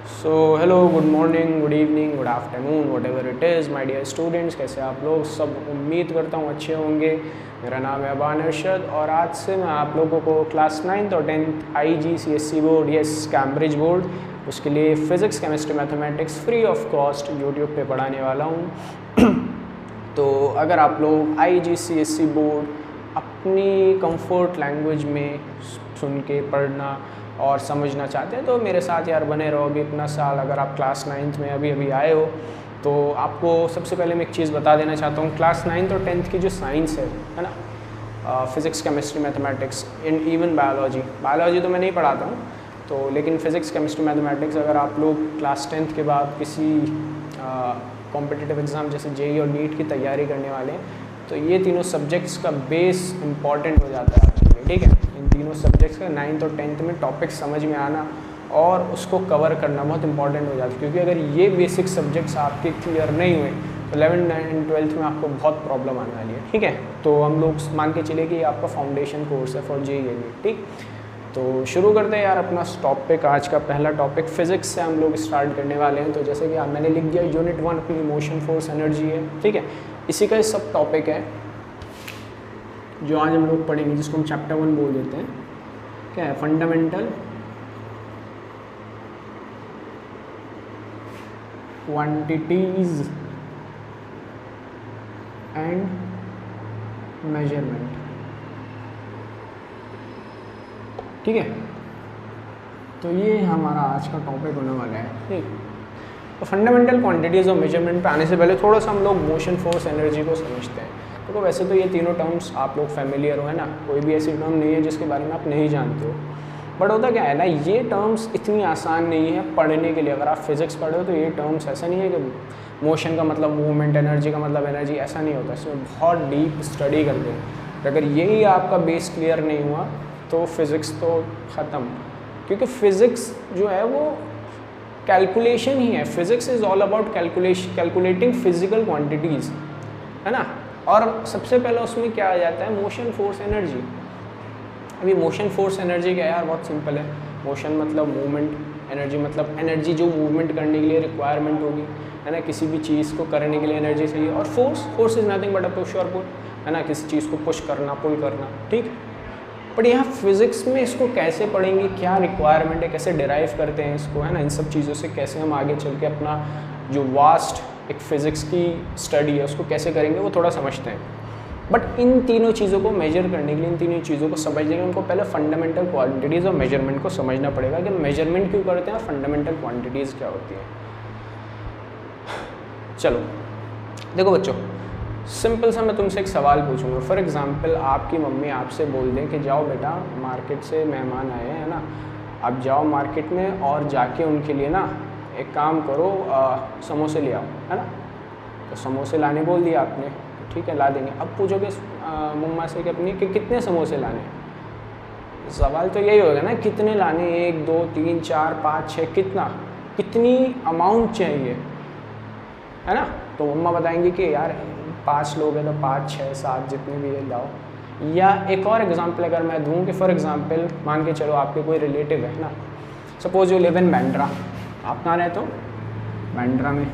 So hello, good morning, good evening, good afternoon, whatever it is my dear students. कैसे आप लोग सब? उम्मीद करता हूँ अच्छे होंगे। मेरा नाम है अबान अरशद और आज से मैं आप लोगों को क्लास 9th और 10th IGCSE board, yes Cambridge board, उसके लिए physics, chemistry, mathematics free of cost YouTube पे पढ़ाने वाला हूँ। तो अगर आप लोग IGCSE बोर्ड अपनी कंफर्ट लैंग्वेज में सुन के पढ़ना और समझना चाहते हैं तो मेरे साथ यार बने रहोगे इतना साल। अगर आप क्लास 9th में अभी आए हो तो आपको सबसे पहले मैं एक चीज़ बता देना चाहता हूँ। क्लास 9th और 10th की जो साइंस है ना, physics, chemistry, mathematics and even biology तो मैं नहीं पढ़ाता हूँ, तो लेकिन फ़िज़िक्स, केमिस्ट्री, मैथमेटिक्स अगर आप लोग क्लास 10th के बाद किसी कॉम्पिटिटिव एग्ज़ाम जैसे JEE और नीट की तैयारी करने वाले हैं तो ये तीनों सब्जेक्ट्स का बेस इंपॉर्टेंट हो जाता है आपके लिए। ठीक है, इन तीनों सब्जेक्ट्स का 9th और 10th में टॉपिक समझ में आना और उसको कवर करना बहुत इंपॉर्टेंट हो जाता है, क्योंकि अगर ये बेसिक सब्जेक्ट्स आपके क्लियर नहीं हुए तो 11th एंड 12th में आपको बहुत प्रॉब्लम आने वाली है। ठीक है, तो हम लोग मान के चले कि ये आपका फाउंडेशन कोर्स है फॉर JEE नीट। ठीक, तो शुरू करते हैं यार अपना टॉपिक। आज का पहला टॉपिक फ़िज़िक्स से हम लोग स्टार्ट करने वाले हैं। तो जैसे कि मैंने लिख दिया, यूनिट 1 अपनी मोशन, फोर्स, एनर्जी है। ठीक है, इसी का सब टॉपिक है जो आज हम लोग पढ़ेंगे, जिसको हम चैप्टर 1 बोल देते हैं। क्या है? Fundamental quantities and measurement. ठीक है, तो ये हमारा आज का टॉपिक होने वाला है। ठीक, तो फंडामेंटल क्वांटिटीज़ और मेजरमेंट पे आने से पहले थोड़ा सा हम लोग मोशन, फोर्स, एनर्जी को समझते हैं। देखो, वैसे तो ये तीनों टर्म्स आप लोग फैमिलियर हो, है ना, कोई भी ऐसी टर्म नहीं है जिसके बारे में आप नहीं जानते हो। बट होता क्या है ना, ये टर्म्स इतनी आसान नहीं है पढ़ने के लिए। अगर आप फिज़िक्स पढ़े हो तो ये टर्म्स ऐसा नहीं है कि मोशन का मतलब मूवमेंट, एनर्जी का मतलब एनर्जी, ऐसा नहीं होता। इसमें बहुत डीप स्टडी करते हैं। अगर यही आपका बेस क्लियर नहीं हुआ तो फिज़िक्स तो ख़त्म, क्योंकि फ़िज़िक्स जो है वो कैलकुलेशन ही है। Physics is all about calculating physical quantities, है ना। और सबसे पहले उसमें क्या आ जाता है? Motion, force, energy. अभी मोशन, फोर्स, एनर्जी क्या है यार? बहुत सिंपल है। मोशन मतलब मूवमेंट, एनर्जी मतलब एनर्जी जो मूवमेंट करने के लिए रिक्वायरमेंट होगी, है ना, किसी भी चीज़ को करने के लिए एनर्जी चाहिए। और force is nothing but a push और पुल, है ना, किसी चीज़ को पुश करना, पुल करना। ठीक, बट यहाँ फिज़िक्स में इसको कैसे पढ़ेंगे, क्या रिक्वायरमेंट है, कैसे डिराइव करते हैं इसको, है ना, इन सब चीज़ों से कैसे हम आगे चल के अपना जो वास्ट एक फ़िज़िक्स की स्टडी है उसको कैसे करेंगे, वो थोड़ा समझते हैं। बट इन तीनों चीज़ों को मेजर करने के लिए, इन तीनों चीज़ों को समझने के लिए उनको पहले फंडामेंटल क्वांटिटीज़ और मेजरमेंट को समझना पड़ेगा कि मेजरमेंट क्यों करते हैं, फंडामेंटल क्वांटिटीज़ क्या होती हैं। चलो देखो बच्चों, सिंपल सा मैं तुमसे एक सवाल पूछूंगा। फॉर एग्जांपल आपकी मम्मी आपसे बोल दें कि जाओ बेटा, मार्केट से मेहमान आए हैं, है ना, आप जाओ मार्केट में और जाके उनके लिए ना एक काम करो, समोसे ले आओ, है ना। तो समोसे लाने बोल दिया आपने, ठीक है, ला देंगे। अब पूछोगे मम्मा से कि अपनी कि कितने समोसे लाने, सवाल तो यही होगा ना, कितने लाने, 1 2 3 4 5 6, कितनी अमाउंट चाहिए, है ना। तो मम्मा बताएंगी कि यार 5 लोग हैं तो 5 6 7 जितने भी है लाओ। या एक और एग्जांपल अगर मैं दूं कि फॉर एग्जांपल मान के चलो आपके कोई रिलेटिव है ना, suppose you live in Bandra. आप कहाँ रहते हो? बैंड्रा में।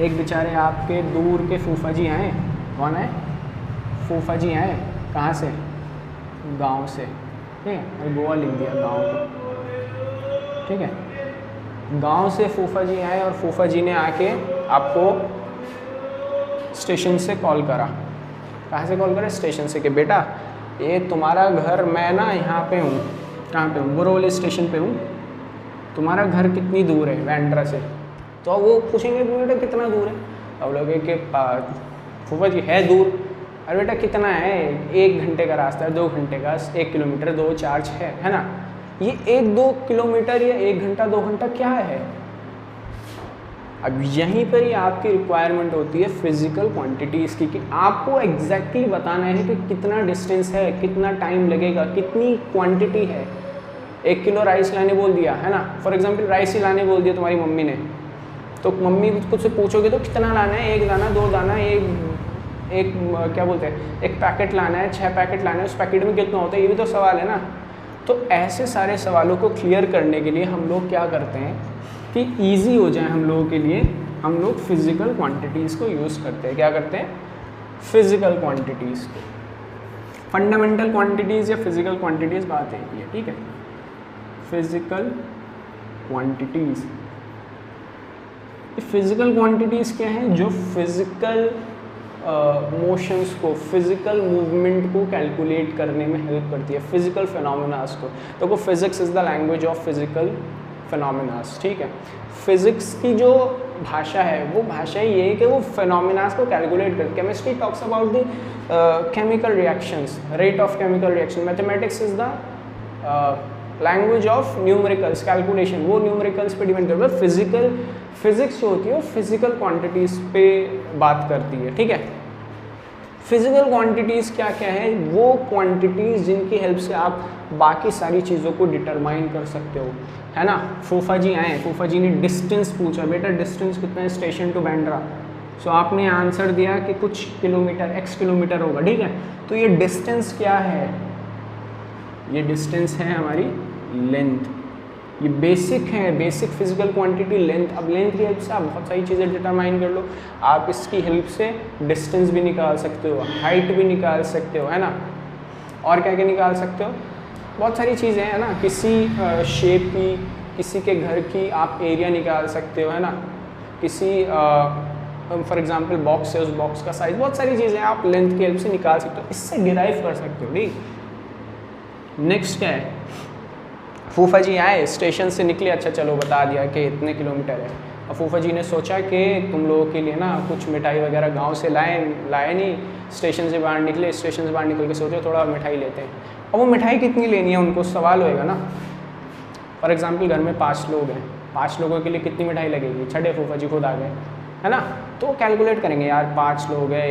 एक बेचारे आपके दूर के फूफा जी आए। कौन है? फूफा जी आए। कहाँ से? गांव से। ठीक है, मैं गोवा लिख दिया गांव को। ठीक है, गांव से फूफा जी आए और फूफा जी ने आके आपको स्टेशन से कॉल करा। कहाँ से कॉल करा? स्टेशन से, कि बेटा ये तुम्हारा घर, मैं ना यहाँ पे हूँ। कहाँ पे हूँ? बोरोवली स्टेशन पे हूँ। तुम्हारा घर कितनी दूर है बैंड्रा से? तो वो पूछेंगे बेटा कितना दूर है? अब लोगे कि फूफा जी है दूर। अरे बेटा कितना है? 1 घंटे का रास्ता है, 2 घंटे का, 1 किलोमीटर, 2 4 6, है ना। ये 1-2 किलोमीटर या 1 घंटा 2 घंटा क्या है? अब यहीं पर ही आपकी रिक्वायरमेंट होती है फिजिकल क्वांटिटीज़ की, कि आपको एग्जैक्टली बताना है कि कितना डिस्टेंस है, कितना टाइम लगेगा, कितनी क्वांटिटी है। 1 किलो राइस लाने बोल दिया, है ना, फॉर एग्जांपल राइस ही लाने बोल दिया तुम्हारी मम्मी ने, तो मम्मी कुछ से पूछोगे तो कितना लाना है? 1 दाना, 2 दाना, एक क्या बोलते हैं, 1 पैकेट लाना है, 6 पैकेट लाना है, उस पैकेट में कितना होता है? ये भी तो सवाल है ना। तो ऐसे सारे सवालों को क्लियर करने के लिए हम लोग क्या करते हैं कि ईजी हो जाए हम लोगों के लिए, हम लोग फिज़िकल क्वांटिटीज़ को यूज़ करते हैं। क्या करते हैं? फिज़िकल क्वांटिटीज़ को। फंडामेंटल क्वांटिटीज़ या फिज़िकल क्वांटिटीज़ बात एक ही है, ठीक है। फिज़िकल क्वांटिटीज़, फिज़िकल क्वांटिटीज़ क्या है? जो फिज़िकल मोशंस को, फिज़िकल मूवमेंट को कैलकुलेट करने में हेल्प करती है, फिज़िकल फिनोमेनास को। तो वो physics is the language of physical phenomenas, ठीक है। फिज़िक्स की जो भाषा है वो भाषा ये है कि वो फिनोमेनास को कैलकुलेट करती है। Chemistry talks about the chemical reactions, rate of chemical reaction. Mathematics is the language of numericals, calculation, वो न्यूमेरिकल्स पे डिपेंड करता है। फिज़िक्स जो होती है वो फिज़िकल क्वांटिटीज़ पे बात करती है, ठीक है। फिज़िकल क्वांटिटीज़ क्या क्या है? वो क्वांटिटीज़ जिनकी हेल्प से आप बाकी सारी चीज़ों को डिटरमाइन कर सकते हो, है ना। फूफा जी आए, फूफा जी ने डिस्टेंस पूछा, बेटा डिस्टेंस कितना है स्टेशन टू बांद्रा। सो आपने आंसर दिया कि कुछ किलोमीटर, x किलोमीटर होगा, ठीक है। तो ये डिस्टेंस क्या है? ये डिस्टेंस है हमारी लेंथ। ये बेसिक है, बेसिक फिजिकल क्वांटिटी लेंथ। अब लेंथ की हेल्प से आप बहुत सारी चीज़ें डिटरमाइन कर लो। आप इसकी हेल्प से डिस्टेंस भी निकाल सकते हो, हाइट भी निकाल सकते हो, है ना। और क्या क्या निकाल सकते हो? बहुत सारी चीज़ें हैं ना। किसी शेप की, किसी के घर की आप एरिया निकाल सकते हो, है ना। किसी फॉर एग्जांपल बॉक्स है, उस बॉक्स का साइज, बहुत सारी चीज़ें आप लेंथ की हेल्प से निकाल सकते हो, इससे डिराइव कर सकते हो, ठीक। नेक्स्ट क्या है? फूफा जी आए, स्टेशन से निकले, अच्छा चलो बता दिया कि इतने किलोमीटर है। अब फूफा जी ने सोचा कि तुम लोगों के लिए ना कुछ मिठाई वगैरह गांव से लाए नहीं, स्टेशन से बाहर निकले, स्टेशन से बाहर निकल के सोचे थोड़ा मिठाई लेते हैं। अब वो मिठाई कितनी लेनी है उनको सवाल होएगा ना। फॉर एग्जांपल घर में 5 लोग हैं, 5 लोगों के लिए कितनी मिठाई लगेगी? छठे फूफा जी खुद आ गए, है ना। तो कैलकुलेट करेंगे यार, 5 लोग हैं,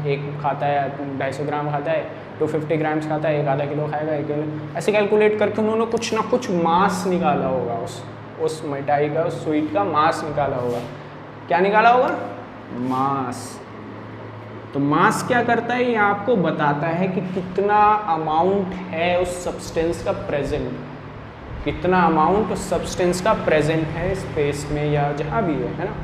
एक खाता है 250 ग्राम खाता है, 250 ग्राम्स खाता है, एक आधा किलो खाएगा, एक किलो, ऐसे कैलकुलेट करके उन्होंने कुछ ना कुछ मास निकाला होगा, उस मिठाई का, उस स्वीट का मास निकाला होगा। क्या निकाला होगा? मास। तो मास क्या करता है? ये आपको बताता है कि कितना अमाउंट है उस सब्सटेंस का प्रेजेंट, कितना अमाउंट उस सब्सटेंस का प्रेजेंट है स्पेस में या जहाँ भी है ना।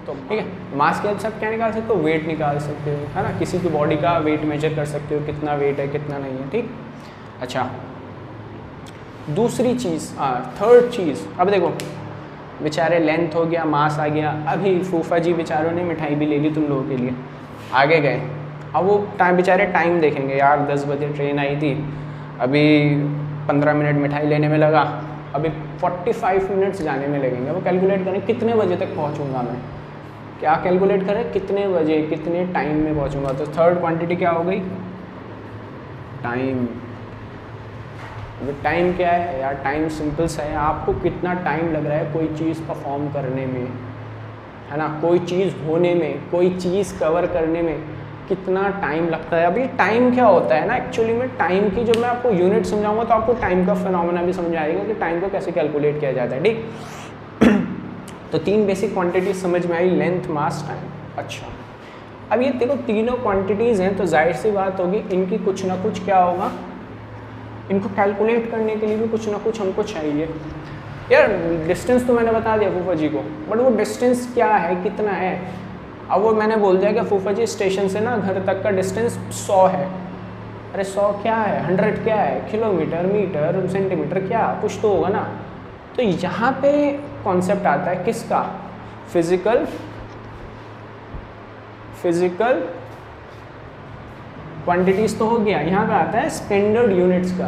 तो ठीक है, मास के हेल्प से आप क्या निकाल सकते हो? वेट निकाल सकते हो, है ना। किसी की बॉडी का वेट मेजर कर सकते हो, कितना वेट है कितना नहीं है, ठीक। अच्छा, दूसरी चीज़, थर्ड चीज़, अब देखो बेचारे लेंथ हो गया, मास आ गया, अभी फूफा जी बेचारों ने मिठाई भी ले ली तुम लोगों के लिए, आगे गए। अब वो बेचारे टाइम देखेंगे, यार 10 बजे ट्रेन आई थी, अभी 15 मिनट मिठाई लेने में लगा, अभी 45 मिनट्स जाने में लगेंगे। वो कैलकुलेट करें कितने बजे तक पहुंचूंगा मैं, क्या कैलकुलेट करें कितने बजे कितने टाइम में पहुंचूंगा। तो थर्ड क्वांटिटी क्या हो गई? टाइम। टाइम क्या है यार? टाइम सिंपल सा है, आपको कितना टाइम लग रहा है कोई चीज़ परफॉर्म करने में, है ना, कोई चीज़ होने में, कोई चीज़ कवर करने में कितना टाइम लगता है। अभी टाइम क्या होता है ना, एक्चुअली में टाइम की जब मैं आपको यूनिट समझाऊंगा तो आपको टाइम का फिनोमेना भी समझ आएगा कि टाइम को कैसे कैलकुलेट किया जाता है, ठीक। तो 3 बेसिक क्वांटिटीज समझ में आई, लेंथ, मास, टाइम। अच्छा, अब ये देखो तीनों क्वांटिटीज़ हैं, तो जाहिर सी बात होगी इनकी कुछ ना कुछ क्या होगा, इनको कैलकुलेट करने के लिए भी कुछ ना कुछ हमको चाहिए। यार डिस्टेंस तो मैंने बता दिया फूफा जी को, बट वो डिस्टेंस क्या है, कितना है? अब वो मैंने बोल दिया कि फूफा जी स्टेशन से ना घर तक का डिस्टेंस 100 है। अरे 100 क्या है, 100 क्या है, किलोमीटर, मीटर, सेंटीमीटर, क्या कुछ तो होगा ना। तो यहाँ पे कॉन्सेप्ट आता है किसका? फिजिकल क्वांटिटीज तो हो गया, यहाँ पे आता है स्टैंडर्ड यूनिट्स का।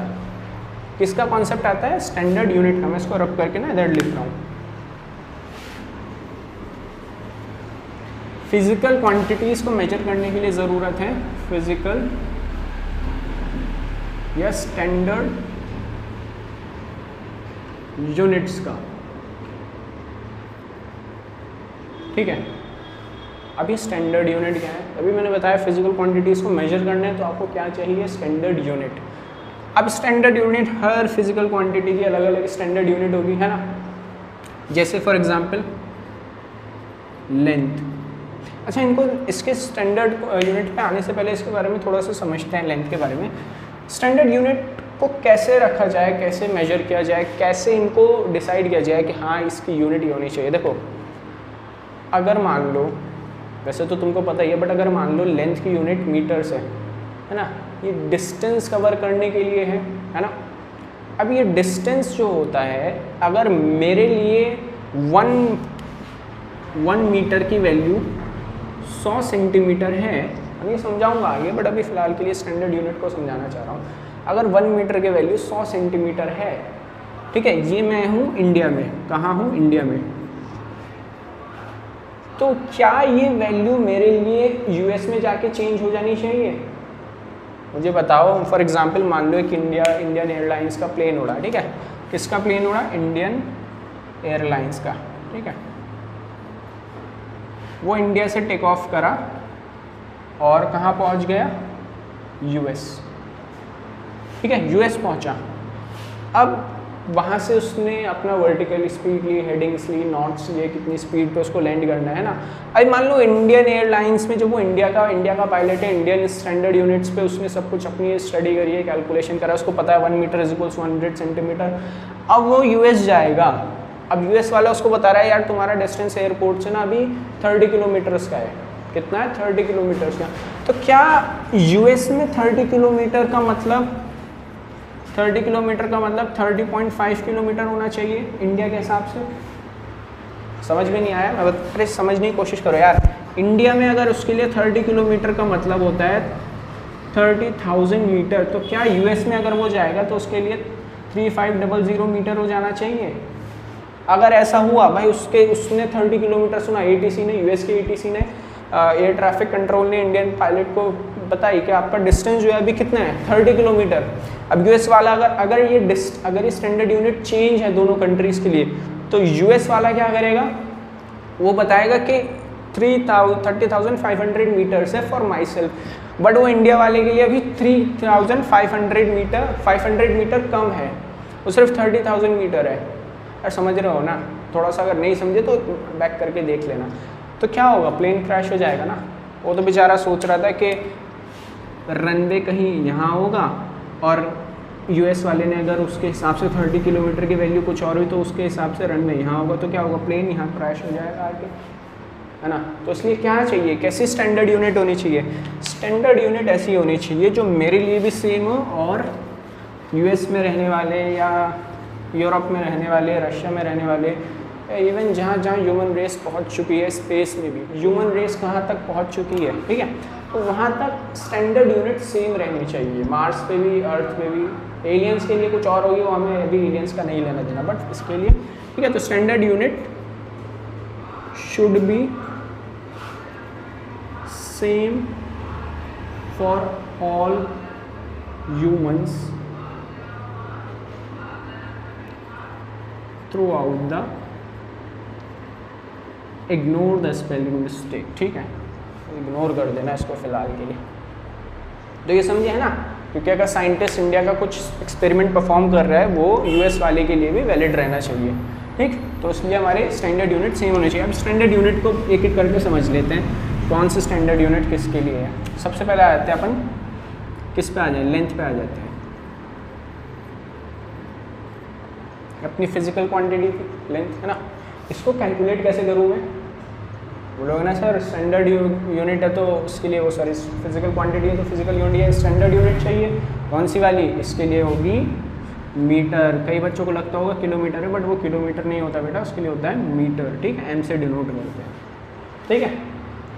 किसका कॉन्सेप्ट आता है? स्टैंडर्ड यूनिट का। मैं इसको रब करके ना इधर लिख रहा हूँ। फिजिकल क्वांटिटीज को मेजर करने के लिए ज़रूरत है फिजिकल या स्टैंडर्ड यूनिट्स का, ठीक है। अभी स्टैंडर्ड यूनिट क्या है? अभी मैंने बताया फिजिकल क्वांटिटीज़ को मेजर करना है तो आपको क्या चाहिए? Standard unit. अब स्टैंडर्ड यूनिट हर फिजिकल क्वांटिटी की अलग अलग स्टैंडर्ड यूनिट होगी, है ना। जैसे फॉर एग्जांपल लेंथ। अच्छा, इनको इसके स्टैंडर्ड यूनिट पे आने से पहले इसके बारे में थोड़ा सा समझते हैं, लेंथ के बारे में। स्टैंडर्ड यूनिट को कैसे रखा जाए, कैसे मेजर किया जाए, कैसे इनको डिसाइड किया जाए कि हाँ इसकी यूनिट ही होनी चाहिए। देखो अगर मान लो, वैसे तो तुमको पता ही है, बट अगर मान लो लेंथ की यूनिट मीटर्स है ना, ये डिस्टेंस कवर करने के लिए है ना। अब ये डिस्टेंस जो होता है, अगर मेरे लिए 1 मीटर की वैल्यू 100 सेंटीमीटर है, अब ये समझाऊंगा आगे, बट अभी फ़िलहाल के लिए स्टैंडर्ड यूनिट को समझाना चाह रहा हूँ। अगर 1 मीटर की वैल्यू 100 सेंटीमीटर है, ठीक है, ये मैं हूँ इंडिया में, कहाँ हूँ, इंडिया में, तो क्या ये वैल्यू मेरे लिए यूएस में जाके चेंज हो जानी चाहिए? मुझे बताओ। फॉर एग्जांपल मान लो एक इंडियन एयरलाइंस का प्लेन उड़ा, ठीक है, किसका प्लेन उड़ा? इंडियन एयरलाइंस का, ठीक है। वो इंडिया से टेक ऑफ करा और कहाँ पहुँच गया? यूएस, ठीक है, यूएस पहुँचा। अब वहाँ से उसने अपना वर्टिकल स्पीड ली, हेडिंग्स ली, नॉट्स लिए, कितनी स्पीड पे उसको लैंड करना है ना। अभी मान लो इंडियन एयरलाइंस में, जो वो इंडिया का पायलट है, इंडियन स्टैंडर्ड यूनिट्स पे उसने सब कुछ अपनी स्टडी करी है, कैलकुलेशन करा, उसको पता है 1 मीटर इज इक्वल्स 100 सेंटीमीटर। अब वो यूएस जाएगा, अब यूएस वाला उसको बता रहा है यार तुम्हारा डिस्टेंस एयरपोर्ट से ना अभी 30 किलोमीटर्स का है। कितना है? 30 किलोमीटर्स का। तो क्या यूएस में 30 किलोमीटर का मतलब 30.5 किलोमीटर होना चाहिए इंडिया के हिसाब से? समझ में नहीं आया? मैं अरे समझने की कोशिश करो यार। इंडिया में अगर उसके लिए 30 किलोमीटर का मतलब होता है 30,000 मीटर, तो क्या यूएस में अगर वो जाएगा तो उसके लिए 3500 मीटर हो जाना चाहिए? अगर ऐसा हुआ भाई, उसने 30 किलोमीटर सुना, एटीसी ने, यूएस के एटीसी ने, एयर ट्रैफिक कंट्रोल ने इंडियन पायलट को बताई कि आपका डिस्टेंस जो है अभी कितना है? 30 किलोमीटर। अब यूएस वाला अगर ये स्टैंडर्ड यूनिट चेंज है दोनों कंट्रीज़ के लिए, तो यूएस वाला क्या करेगा? वो बताएगा कि 30,500 मीटर्स है फॉर माई सेल्फ, बट वो इंडिया वाले के लिए अभी 500 मीटर कम है, वो सिर्फ 30,000 मीटर है। यार समझ रहे हो ना? थोड़ा सा अगर नहीं समझे तो बैक करके देख लेना। तो क्या होगा? प्लेन क्रैश हो जाएगा ना। वो तो बेचारा सोच रहा था कि रनवे कहीं यहाँ होगा और यूएस वाले ने अगर उसके हिसाब से 30 किलोमीटर की वैल्यू कुछ और हुई तो उसके हिसाब से रनवे यहाँ होगा, तो क्या होगा? प्लेन यहाँ क्रैश हो जाएगा आके, है ना। तो इसलिए क्या चाहिए? कैसी स्टैंडर्ड यूनिट होनी चाहिए? स्टैंडर्ड यूनिट ऐसी होनी चाहिए जो मेरे लिए भी सेम हो और यूएस में रहने वाले या यूरोप में रहने वाले, रशिया में रहने वाले, इवन जहाँ ह्यूमन रेस पहुँच चुकी है, स्पेस में भी ह्यूमन रेस कहाँ तक पहुँच चुकी है, ठीक है, तो वहाँ तक स्टैंडर्ड यूनिट सेम रहनी चाहिए। मार्स पे भी, अर्थ पे भी। एलियंस के लिए कुछ और होगी, वो हमें अभी एलियंस का नहीं लेना देना, बट इसके लिए ठीक है। तो standard unit should be same for all humans through out the, ignore the spelling mistake, ठीक है, इग्नोर कर देना इसको फिलहाल के लिए। तो ये समझे है ना, क्योंकि अगर साइंटिस्ट इंडिया का कुछ एक्सपेरिमेंट परफॉर्म कर रहा है वो यूएस वाले के लिए भी वैलिड रहना चाहिए, ठीक। तो इसलिए हमारे स्टैंडर्ड यूनिट सेम होने चाहिए। अब स्टैंडर्ड यूनिट को एक एक करके समझ लेते हैं, कौन सी स्टैंडर्ड यूनिट किसके लिए है। सबसे पहले आ जाते हैं अपन किस पे आ जाए? लेंथ पे आ जाते हैं, अपनी फिजिकल क्वांटिटी लेंथ, है ना। इसको कैलकुलेट कैसे करूँ मैं? बोलोगे ना सर स्टैंडर्ड यूनिट है तो उसके लिए वो सॉरी फिजिकल क्वांटिटी है तो फिजिकल यूनिट है, स्टैंडर्ड यूनिट चाहिए। कौन सी वाली? इसके लिए होगी मीटर। कई बच्चों को लगता होगा किलोमीटर है, बट वो किलोमीटर नहीं होता बेटा, उसके लिए होता है मीटर, ठीक है, एम से डिनोट करते हैं, ठीक है।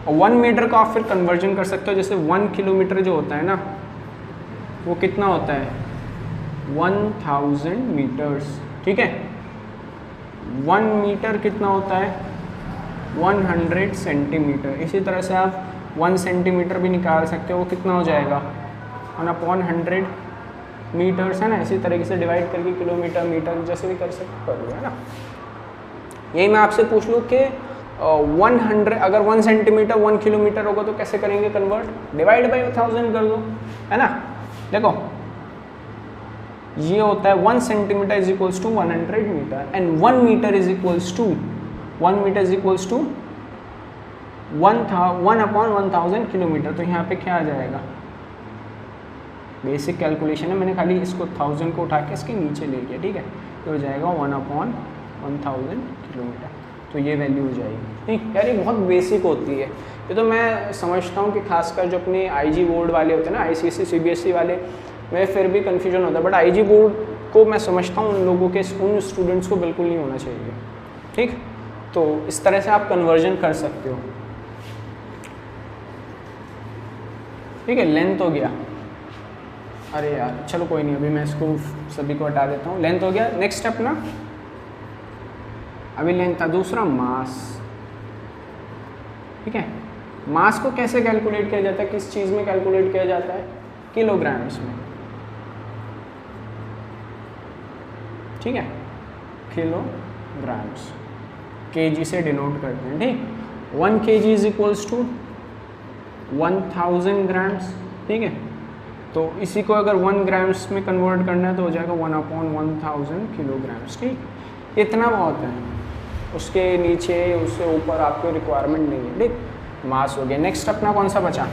और 1 मीटर का आप फिर कन्वर्जन कर सकते हो, जैसे 1 किलोमीटर जो होता है ना वो कितना होता है? 1000 मीटर्स, ठीक है। 1 मीटर कितना होता है? 100 सेंटीमीटर। इसी तरह से आप 1 सेंटीमीटर भी निकाल सकते हो, वो कितना हो जाएगा? 1/100 मीटर्स, है ना। इसी तरीके से डिवाइड करके किलोमीटर, मीटर जैसे भी कर सकते हो, है ना। यही मैं आपसे पूछ लूँ कि 100 अगर 1 सेंटीमीटर 1 किलोमीटर होगा तो कैसे करेंगे कन्वर्ट? डिवाइड बाई 1000 कर दो, है ना। देखो ये होता है 1 centimetre is equals to 100 metre and 1 metre is equals to 1 metre is equals to 1/1000 kilometre. तो यहाँ पे क्या आ जाएगा? बेसिक कैलकुलेशन है, मैंने खाली इसको 1000 को उठा के इसके नीचे ले लिया, ठीक है। तो हो जाएगा 1/1000 किलोमीटर, तो ये वैल्यू हो जाएगी। नहीं यार, ये बहुत बेसिक होती है, ये तो मैं समझता हूँ कि खासकर जो अपने IG बोर्ड वाले होते हैं ना, ICSE CBSE वाले में फिर भी कन्फ्यूजन होता है, बट IG बोर्ड को मैं समझता हूँ उन लोगों के, उन स्टूडेंट्स को बिल्कुल नहीं होना चाहिए, ठीक। तो इस तरह से आप कन्वर्जन कर सकते हो, ठीक है। लेंथ हो गया, अरे यार चलो कोई नहीं, अभी मैं इसको सभी को हटा देता हूँ। लेंथ हो गया, नेक्स्ट अपना अभी लेंथ था दूसरा मास, ठीक है। मास को कैसे कैलकुलेट किया जाता है, किस चीज़ में कैलकुलेट किया जाता है, किलोग्राम्स में, ठीक है, किलोग्राम्स, kg से डिनोट करते हैं, ठीक। 1 kg is equals to 1000 grams, ठीक है। तो इसी को अगर 1 ग्राम्स में कन्वर्ट करना है तो हो जाएगा 1/1000 किलोग्राम्स, ठीक। इतना बहुत है, उसके नीचे उससे ऊपर आपको रिक्वायरमेंट नहीं है, ठीक। मास हो गया। नेक्स्ट अपना कौन सा बचा,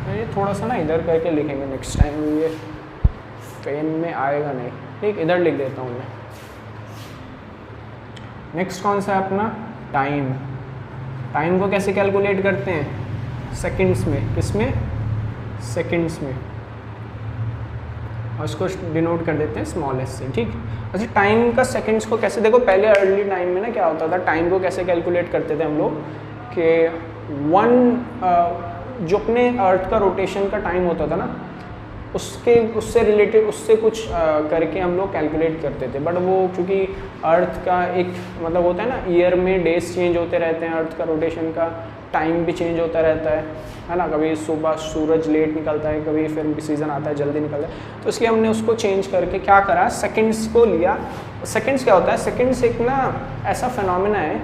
ये थोड़ा सा ना इधर करके लिखेंगे नेक्स्ट टाइम, ये पेन में आएगा नहीं, ठीक। इधर लिख देता हूँ मैं। नेक्स्ट कौन सा है अपना, टाइम। टाइम को कैसे कैलकुलेट करते हैं, सेकंड्स में, किसमें, सेकंड्स में, और उसको डिनोट कर देते हैं स्मॉल एस से, ठीक। अच्छा, टाइम का सेकंड्स को कैसे, देखो पहले अर्ली टाइम में ना क्या होता था, टाइम को कैसे कैलकुलेट करते थे हम लोग कि जो अपने अर्थ का रोटेशन का टाइम होता था ना, उससे रिलेटेड, उससे कुछ करके हम लोग कैलकुलेट करते थे। बट वो क्योंकि अर्थ का एक मतलब होता है ना, ईयर में डेज चेंज होते रहते हैं, अर्थ का रोटेशन का टाइम भी चेंज होता रहता है ना। कभी सुबह सूरज लेट निकलता है, कभी फिर सीज़न आता है जल्दी निकलता है, तो इसलिए हमने उसको चेंज करके क्या करा, सेकंड्स को लिया। सेकंड्स क्या होता है, सेकंड्स एक ना ऐसा फिनोमेना है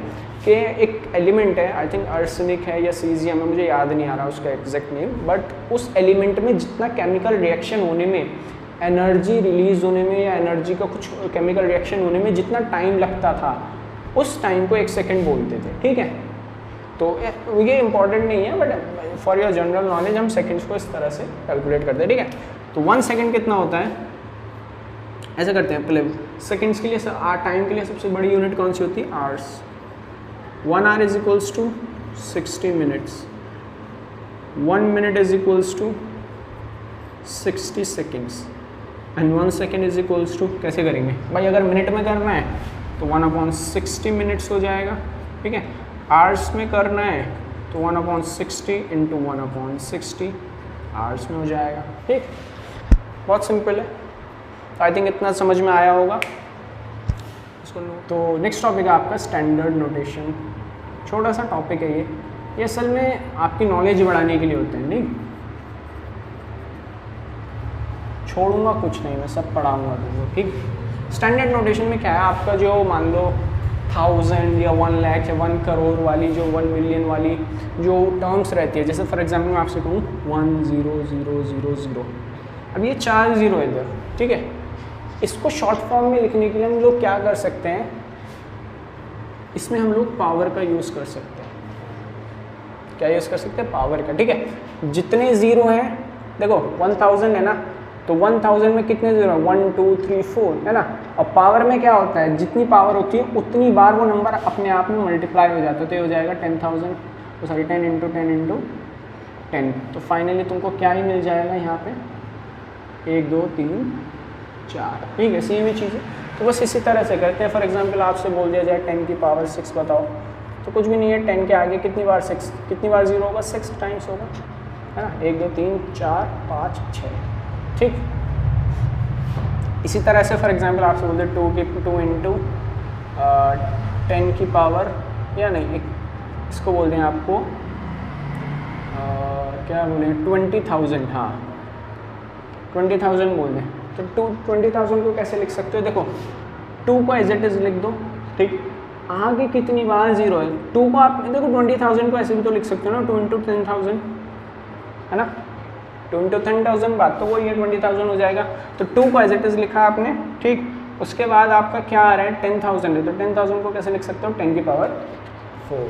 कि एक एलिमेंट है, आई थिंक आर्सेनिक है या सीजियम है, मुझे याद नहीं आ रहा उसका एग्जैक्ट नेम, बट उस एलिमेंट में जितना केमिकल रिएक्शन होने में, एनर्जी रिलीज होने में या एनर्जी का कुछ केमिकल रिएक्शन होने में जितना टाइम लगता था, उस टाइम को 1 सेकेंड बोलते थे, ठीक है। तो ये इंपॉर्टेंट नहीं है, but for your general knowledge हम सेकंड्स को इस तरह से कैलकुलेट करते हैं, ठीक है। तो 1 सेकेंड कितना होता है, ऐसा करते हैं पहले सेकंड्स के लिए, टाइम के लिए सबसे बड़ी यूनिट कौन सी होती है, hours. 1 hour is equals to 60 minutes, 1 minute is equals to 60 seconds, and 1 second is equals to, कैसे करेंगे भाई, अगर मिनट में करना है तो 1/60 मिनट्स हो जाएगा, ठीक है। आवर्स में करना है तो 1/60 इंटू 1/60 आवर्स में हो जाएगा, ठीक। बहुत सिंपल है, आई थिंक इतना समझ में आया होगा इसको। तो नेक्स्ट टॉपिक है आपका स्टैंडर्ड नोटेशन। छोटा सा टॉपिक है ये असल में आपकी नॉलेज बढ़ाने के लिए होते हैं, नहीं छोड़ूंगा कुछ नहीं, मैं सब पढ़ाऊंगा तुमको, ठीक। स्टैंडर्ड नोटेशन में क्या है, आपका जो मान लो 1000 या 1 लाख या 1 करोड़ वाली, जो 1 मिलियन वाली जो टर्म्स रहती है, जैसे फॉर एग्जांपल मैं आपसे कहूँ 10000, अब ये 4 0 है इधर, ठीक है। इसको शॉर्ट फॉर्म में लिखने के लिए हम लोग क्या कर सकते हैं, इसमें हम लोग पावर का यूज़ कर सकते हैं। क्या यूज़ कर सकते हैं, पावर का, ठीक है। जितने ज़ीरो हैं, देखो 1000 है ना, तो 1000 में कितने ज़ीरो हैं, 1 2 3 4 है ना। और पावर में क्या होता है, जितनी पावर होती है उतनी बार वो नंबर अपने आप में मल्टीप्लाई हो जाता है, तो ये हो जाएगा 10,000, तो सॉरी 10 × 10 × 10। तो फाइनली तुमको क्या ही मिल जाएगा यहाँ पे, 1 2 3 4, ठीक है। सेम ही चीज़ है, तो बस इसी तरह से करते हैं। फॉर एग्जांपल आपसे बोल दिया जाए 10 की पावर 6 बताओ, तो कुछ भी नहीं है, 10 के आगे कितनी बार 6, कितनी बार 0 होगा, 6 टाइम्स होगा, है ना। 1 2 3 4 5 6, ठीक। इसी तरह से फॉर एग्जांपल आपसे बोलते 2 × 10 की पावर, या नहीं इसको बोलते हैं आपको क्या बोलें 20,000, हाँ 20,000 बोल दें। तो 20,000 को कैसे लिख सकते हो, देखो 2 को एज इट इज़ लिख दो, ठीक। आगे कितनी बार 0 है, 2 को आप देखो 20,000 को ऐसे भी तो लिख सकते हो ना, 2 × 10,000 है ना, 2 × 10,000, बात तो वही है, 20,000 हो जाएगा। तो 2 को एज इट इज़ लिखा आपने, ठीक। उसके बाद आपका क्या आ रहा है, 10,000 है, तो 10,000 को कैसे लिख सकते हो, 10 की पावर 4।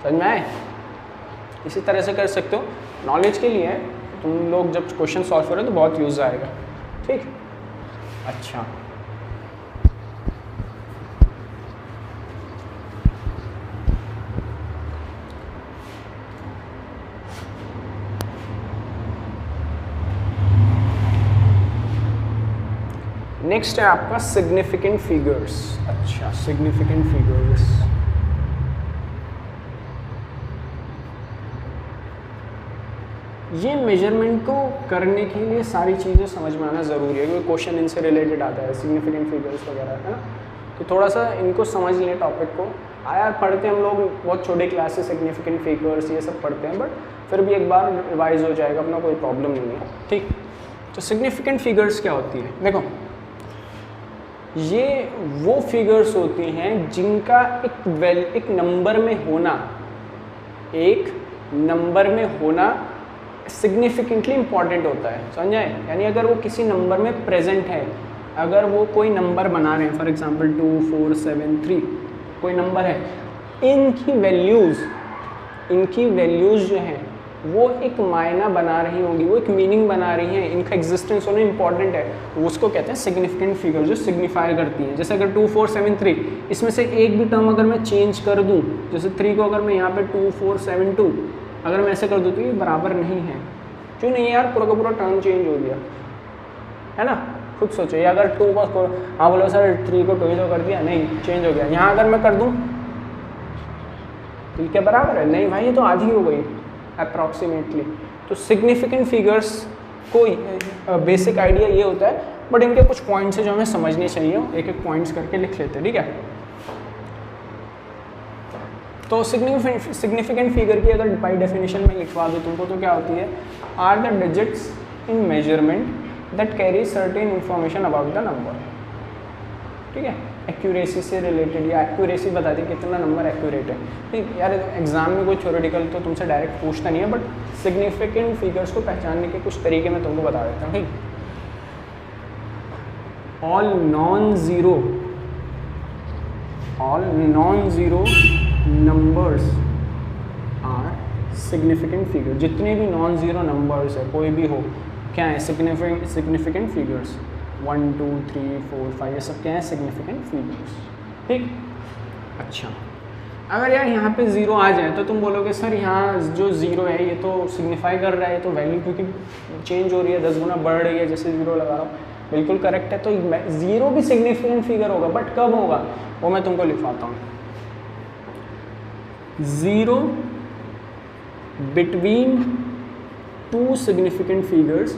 समझ में आए, इसी तरह से कर सकते हो। नॉलेज के लिए है, तुम लोग जब क्वेश्चन सॉल्व करो तो बहुत यूज़ आएगा। ठीक, अच्छा नेक्स्ट है आपका सिग्निफिकेंट फिगर्स। अच्छा, सिग्निफिकेंट फिगर्स, ये मेजरमेंट को करने के लिए सारी चीज़ें समझ में आना ज़रूरी है, क्योंकि क्वेश्चन इनसे रिलेटेड आता है, सिग्निफिकेंट फिगर्स वगैरह, है ना। तो थोड़ा सा इनको समझ लें टॉपिक को। यार पढ़ते हैं हम लोग बहुत छोटे क्लास से सिग्निफिकेंट फिगर्स ये सब पढ़ते हैं, बट फिर भी एक बार रिवाइज हो जाएगा अपना, कोई प्रॉब्लम नहीं है। ठीक, तो सिग्निफिकेंट फिगर्स क्या होती है? देखो, ये वो फिगर्स होती हैं जिनका एक नंबर में होना सिग्निफिकेंटली इम्पॉर्टेंट होता है, समझ आए? यानी अगर वो किसी नंबर में प्रेजेंट है, अगर वो कोई नंबर बना रहे हैं, फॉर एग्जांपल 2 4 7 3 कोई नंबर है, इनकी वैल्यूज़ जो हैं वो एक मायना बना रही होंगी, वो एक मीनिंग बना रही हैं, इनका एग्जिस्टेंस होना इंपॉर्टेंट है, उसको कहते हैं सिग्निफिकेंट फिगर, जो सिग्निफाई करती हैं। जैसे अगर 2 4 7 3 इसमें से एक भी टर्म अगर मैं चेंज कर दूँ, जैसे 3 को अगर मैं यहाँ पे 2 4 7 2 अगर मैं ऐसे कर दूँ तो ये बराबर नहीं है। क्यों नहीं है यार? पूरा का पूरा टर्म चेंज हो गया, है ना। खुद सोचो, या अगर 2 को हाँ बोलो सर 3 को 2 ही तो कर दिया, नहीं चेंज हो गया। यहाँ अगर मैं कर दूँ तो क्या बराबर है? नहीं भाई, ये तो आधी हो गई अप्रॉक्सीमेटली। तो सिग्निफिकेंट फिगर्स को बेसिक आइडिया ये होता है, बट इनके कुछ पॉइंट्स हैं जो हमें समझने चाहिए, एक एक पॉइंट्स करके लिख लेते हैं, ठीक है। तो सिग्निफिकेंट फिगर की अगर बाई डेफिनेशन में लिखवा दूँ तुमको तो क्या होती है? Are the digits in measurement that carry certain information about the number, ठीक है। एक्यूरेसी से रिलेटेड, या एक्यूरेसी बता दी कितना नंबर एक्यूरेट है। ठीक यार, एग्जाम में कोई थ्योरेटिकल तो तुमसे डायरेक्ट पूछता नहीं है, बट सिग्निफिकेंट फिगर्स को पहचानने के कुछ तरीके मैं तुमको बता देता हूँ, ठीक। All non zero numbers are significant figure. जितने भी नॉन ज़ीरो नंबर्स है, कोई भी हो, क्या है? Significant figures. 1 2 3 4 5 ये सब क्या है? सिग्निफिकेंट फिगर्स, ठीक। अच्छा, अगर यार यहाँ पे ज़ीरो आ जाए तो तुम बोलोगे सर यहाँ जो ज़ीरो है ये तो सिग्निफाई कर रहा है, तो वैल्यू क्योंकि चेंज हो रही है, 10 गुना बढ़ रही है जैसे ज़ीरो लगा रहा हूँ। बिल्कुल करेक्ट है, तो ज़ीरो भी सिग्निफिकेंट फिगर होगा, बट कब होगा वो मैं तुमको लिखवाता हूँ। Zero between two significant figures,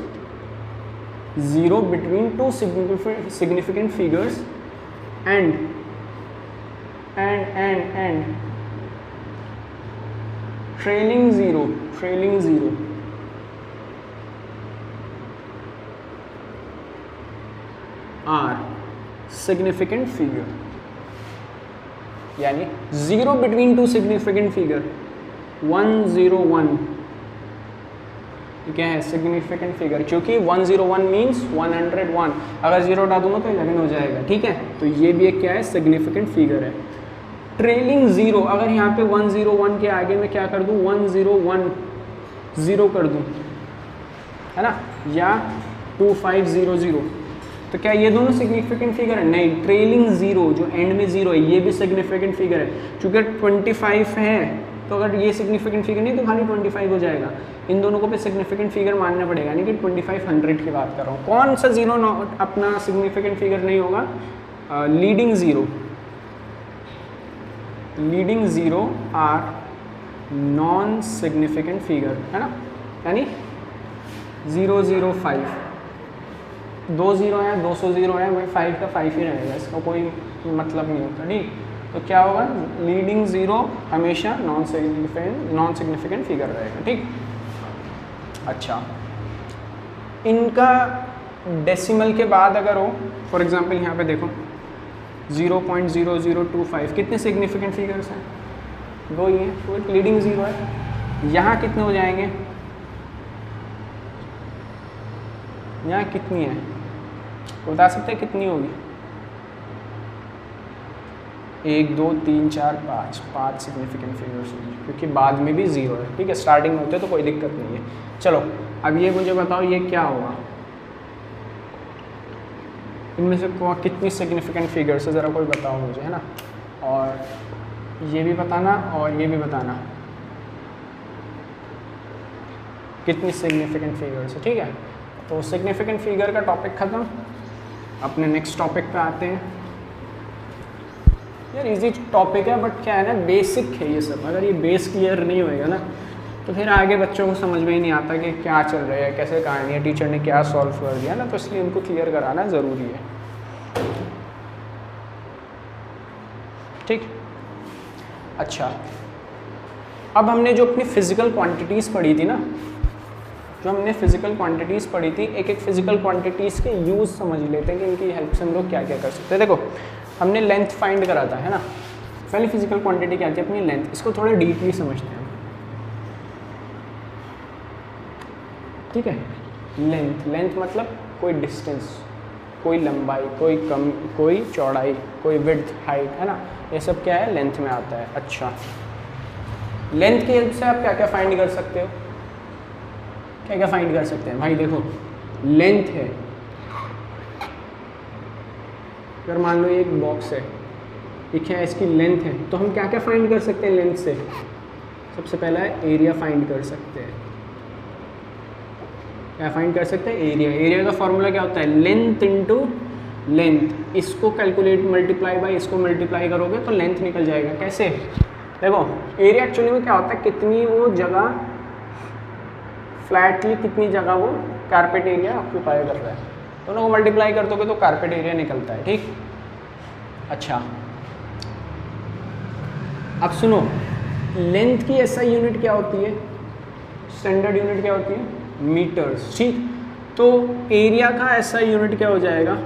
zero between two significant figures and trailing zero are significant figure। यानी zero between two significant figure 101 क्या है? सिग्निफिकेंट फिगर, क्योंकि 101 मीन्स 101, अगर जीरो हटा दूंगा तो 11 हो जाएगा, ठीक है। तो ये भी एक क्या है? सिग्निफिकेंट फिगर है। ट्रेलिंग जीरो, अगर यहाँ पे 101 के आगे मैं क्या कर दूँ? 1010 कर दूँ, है ना, या 2500, तो क्या ये दोनों सिग्निफिकेंट फिगर है? नहीं। ट्रेलिंग जीरो जो एंड में जीरो है ये भी सिग्निफिकेंट फिगर है, क्योंकि 25 है, तो अगर ये सिग्निफिकेंट फिगर नहीं तो खाली 25 हो जाएगा। इन दोनों को पे सिग्निफिकेंट फिगर मानना पड़ेगा, यानी कि 2500 की बात कर रहा हूँ। कौन सा जीरो अपना सिग्निफिकेंट फिगर नहीं होगा? Leading zero are non significant figure, है ना। यानी 005, 2 जीरो है, 200 जीरो है, वही 5 का 5 ही रहेगा, इसका कोई मतलब नहीं होता, ठीक। तो क्या होगा? लीडिंग ज़ीरो हमेशा नॉन सिग्निफिकेंट फिगर रहेगा, ठीक। अच्छा, इनका डेसिमल के बाद अगर हो, फॉर एग्जांपल यहाँ पे देखो 0.0025, कितने सिग्निफिकेंट फिगर्स हैं? 2 ही हैं, तो एक लीडिंग ज़ीरो है। यहाँ कितने हो जाएंगे? यहाँ कितनी है बता सकते हैं? कितनी होगी? 1 2 3 4 5 सिग्निफिकेंट फिगर्स होंगे, क्योंकि बाद में भी 0 है, ठीक है, स्टार्टिंग में होते हैं तो कोई दिक्कत नहीं है। चलो अब ये मुझे बताओ ये क्या होगा, इनमें से कितनी सिग्निफिकेंट फिगर्स है, ज़रा कोई बताओ मुझे, है ना, और ये भी बताना और ये भी बताना कितनी सिग्निफिकेंट फिगर्स है, ठीक है। तो सिग्निफिकेंट फिगर का टॉपिक ख़त्म, अपने नेक्स्ट टॉपिक पे आते हैं। यार इजी टॉपिक है बट क्या है ना, बेसिक है ये सब, अगर ये बेस क्लियर नहीं होएगा ना तो फिर आगे बच्चों को समझ में ही नहीं आता कि क्या चल रहा है, कैसे कहानी है, टीचर ने क्या सॉल्व कर दिया ना, तो इसलिए उनको क्लियर कराना ज़रूरी है, ठीक। अच्छा, अब हमने जो अपनी फ़िज़िकल क्वांटिटीज़ पढ़ी थी ना, जो हमने फ़िज़िकल क्वांटिटीज़ पढ़ी थी, एक एक फ़िज़िकल क्वांटिटीज़ के यूज़ समझ लेते हैं कि इनकी हेल्प से हम लोग क्या क्या कर सकते हैं। देखो हमने लेंथ फाइंड करा था, है ना, पहली फ़िज़िकल क्वांटिटी क्या थी अपनी, लेंथ। इसको थोड़ा डीपली समझते हैं, ठीक है। लेंथ मतलब कोई डिस्टेंस, कोई लंबाई, कोई चौड़ाई, कोई विड्थ, हाइट, है ना, ये सब क्या है, लेंथ में आता है। अच्छा, लेंथ की हेल्प से आप क्या क्या फाइंड कर सकते हो, क्या क्या फाइंड कर सकते हैं भाई। देखो लेंथ है, अगर मान लो एक बॉक्स है, ठीक है, इसकी लेंथ है, तो हम क्या क्या फाइंड कर सकते हैं लेंथ से। सबसे पहला है एरिया फाइंड कर सकते हैं। क्या फाइंड कर सकते हैं, एरिया। एरिया का फॉर्मूला क्या होता है, लेंथ इनटू लेंथ, इसको कैलकुलेट मल्टीप्लाई बाय इसको मल्टीप्लाई करोगे तो लेंथ निकल जाएगा। कैसे, देखो एरिया एक्चुअली में क्या होता है, कितनी वो जगह फ्लैटली, कितनी जगह वो कारपेट एरिया ऑक्यूपाई कर रहा है, दोनों को मल्टीप्लाई कर दोगे तो कारपेट एरिया निकलता है, ठीक। अच्छा अब सुनो, लेंथ की ऐसा यूनिट क्या होती है, स्टैंडर्ड यूनिट क्या होती है, मीटर्स, ठीक। तो एरिया का ऐसा यूनिट क्या हो जाएगा,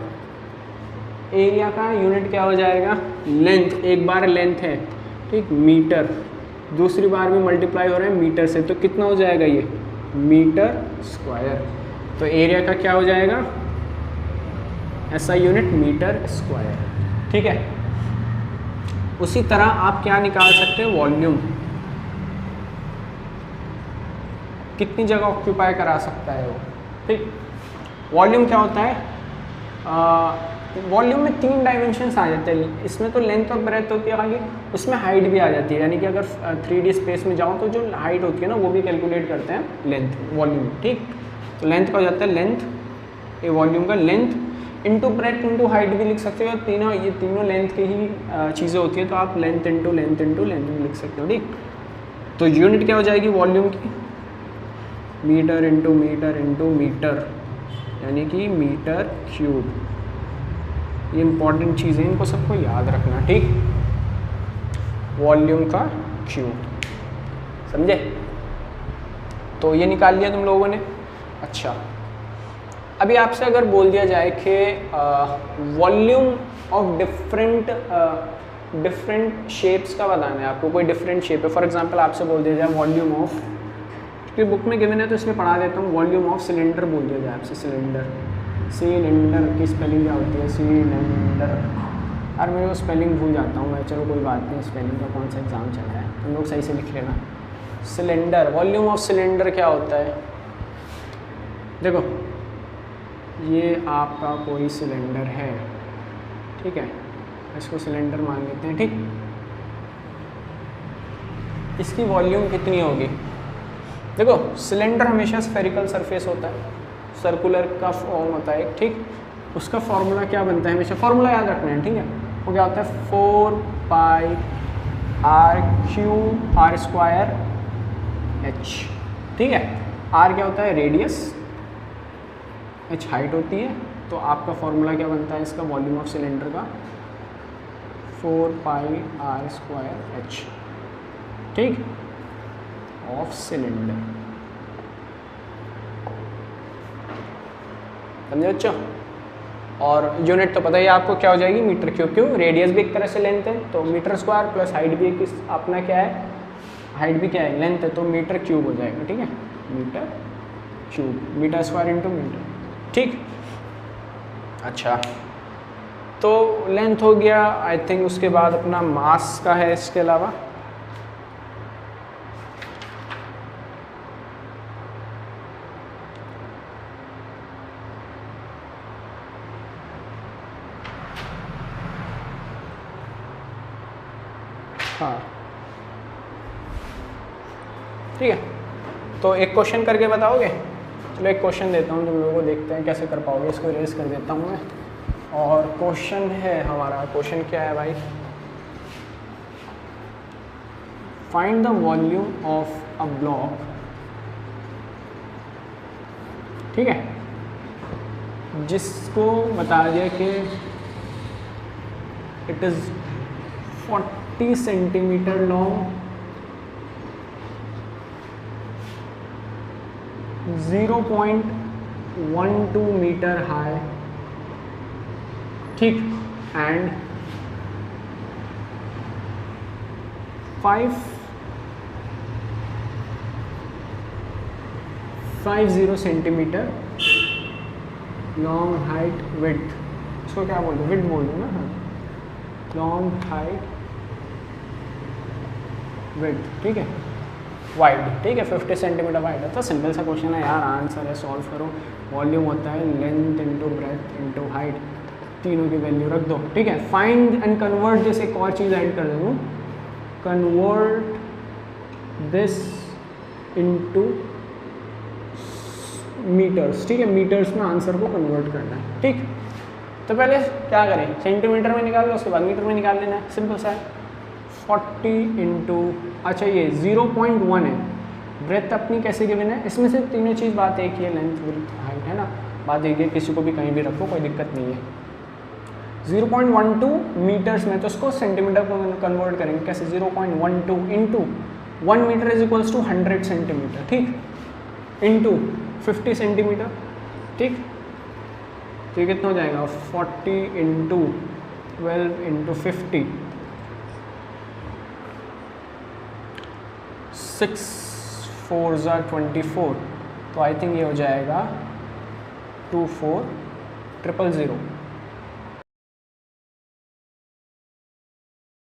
एरिया का यूनिट क्या हो जाएगा, लेंथ। एक बार लेंथ है, ठीक, मीटर, दूसरी बार भी मल्टीप्लाई हो रहा है मीटर से, तो कितना हो जाएगा ये, मीटर स्क्वायर। तो एरिया का क्या हो जाएगा, ऐसा यूनिट मीटर स्क्वायर, ठीक है। उसी तरह आप क्या निकाल सकते हो, वॉल्यूम, कितनी जगह ऑक्यूपाई करा सकता है वो, ठीक। वॉल्यूम क्या होता है, वॉल्यूम में 3 डायमेंशंस आ जाते हैं, इसमें तो लेंथ और ब्रेथ होती है आगे, उसमें हाइट भी आ जाती है, यानी कि अगर 3D स्पेस में जाओ तो जो हाइट होती है ना वो भी कैलकुलेट करते हैं लेंथ, वॉल्यूम, ठीक। तो लेंथ का हो जाता है लेंथ, ये वॉल्यूम का length into breadth into height भी लिख सकते हो, तीनों ये तीनों लेंथ की ही चीज़ें होती है, तो आप लेंथ इंटू लेंथ भी लिख सकते हो, ठीक। तो यूनिट क्या हो जाएगी वॉल्यूम की, मीटर इंटू मीटर, यानी कि मीटर क्यूब। ये इंपॉर्टेंट चीज़ें, इनको सबको याद रखना, ठीक। वॉल्यूम का क्यूब, समझे। तो ये निकाल लिया तुम लोगों ने। अच्छा, अभी आपसे अगर बोल दिया जाए कि वॉल्यूम ऑफ डिफरेंट शेप्स का बताना है आपको, कोई डिफरेंट शेप है, फॉर एग्जांपल आपसे बोल दिया जाए वॉल्यूम ऑफ, क्योंकि बुक में गिवन है तो इसमें पढ़ा देता हूँ, वॉल्यूम ऑफ सिलेंडर बोल दिया जाए आपसे, सिलेंडर की स्पेलिंग क्या होती है, सिलेंडर। यार मेरे को स्पेलिंग भूल जाता हूँ मैं, चलो कोई बात नहीं, स्पेलिंग का कौन सा एग्ज़ाम चल रहा है, तुम लोग सही से लिख लेना। सिलेंडर, वॉल्यूम ऑफ सिलेंडर क्या होता है, देखो ये आपका कोई सिलेंडर है, ठीक है, इसको सिलेंडर मान लेते हैं, ठीक। इसकी वॉल्यूम कितनी होगी, देखो सिलेंडर हमेशा स्फेरिकल सरफेस होता है, सर्कुलर का फॉर्म होता है, ठीक। उसका फॉर्मूला क्या बनता है, हमेशा फॉर्मूला याद रखना है, ठीक है। वो क्या होता है, 4 पाई r स्क्वायर h, ठीक है। r क्या होता है, रेडियस, h हाइट होती है, तो आपका फॉर्मूला क्या बनता है इसका, वॉल्यूम ऑफ सिलेंडर का 4 पाई r स्क्वायर h, ठीक, ऑफ सिलेंडर, समझे बच्चों। और यूनिट तो पता ही आपको क्या हो जाएगी, मीटर क्यूब, क्यों, रेडियस भी एक तरह से लेंथ है, तो मीटर स्क्वायर प्लस हाइट भी एक अपना क्या है, हाइट भी क्या है, लेंथ है, तो मीटर क्यूब हो जाएगा, ठीक है, metre cube, metre square into metre, ठीक। अच्छा तो लेंथ हो गया। आई थिंक उसके बाद अपना मास का है इसके अलावा। हाँ ठीक है, तो एक क्वेश्चन करके बताओगे? चलो एक क्वेश्चन देता हूँ तुम लोगों को, देखते हैं कैसे कर पाओगे। इसको इरेज कर देता हूँ मैं। और क्वेश्चन है हमारा, क्वेश्चन क्या है भाई? Find the volume of a block, ठीक है, जिसको बता दिया कि it is 40 centimetre long, 0.12 metre high, ठीक, and 50 centimetre long height width. इसको क्या बोल दो? विड्थ बोल दो ना। हाँ, लॉन्ग हाइट विड्थ, ठीक है, वाइड, ठीक है, 50 सेंटीमीटर वाइड है। तो सिंपल सा क्वेश्चन है यार, आंसर है, सॉल्व करो। वॉल्यूम होता है length into breadth into height, तीनों की वैल्यू रख दो, ठीक है। फाइंड एंड कन्वर्ट, जैसे एक और चीज़ ऐड कर दूँ, कन्वर्ट दिस इनटू मीटर्स, ठीक है, मीटर्स में आंसर को कन्वर्ट करना है, ठीक। तो पहले क्या करें, सेंटीमीटर में निकाल लो, उसके बाद मीटर में निकाल लेना है, सिंपल सा है। 40 इंटू, अच्छा ये 0.1 है, ब्रेथ अपनी कैसे गिवन है, इसमें से तीनों चीज़ बात एक ही है, लेंथ विड्थ हाइट, है ना, बात एक है, किसी को भी कहीं भी रखो कोई दिक्कत नहीं है। 0.12 मीटर्स में, तो उसको सेंटीमीटर को कन्वर्ट करेंगे कैसे, 0.12 into 1 metre is equals to 100 centimetre, ठीक, इंटू 50 सेंटीमीटर, ठीक। तो ये कितना हो जाएगा, 40 इंटू 12 इंटू 50, 6 4 24, तो आई थिंक ये हो जाएगा 24000,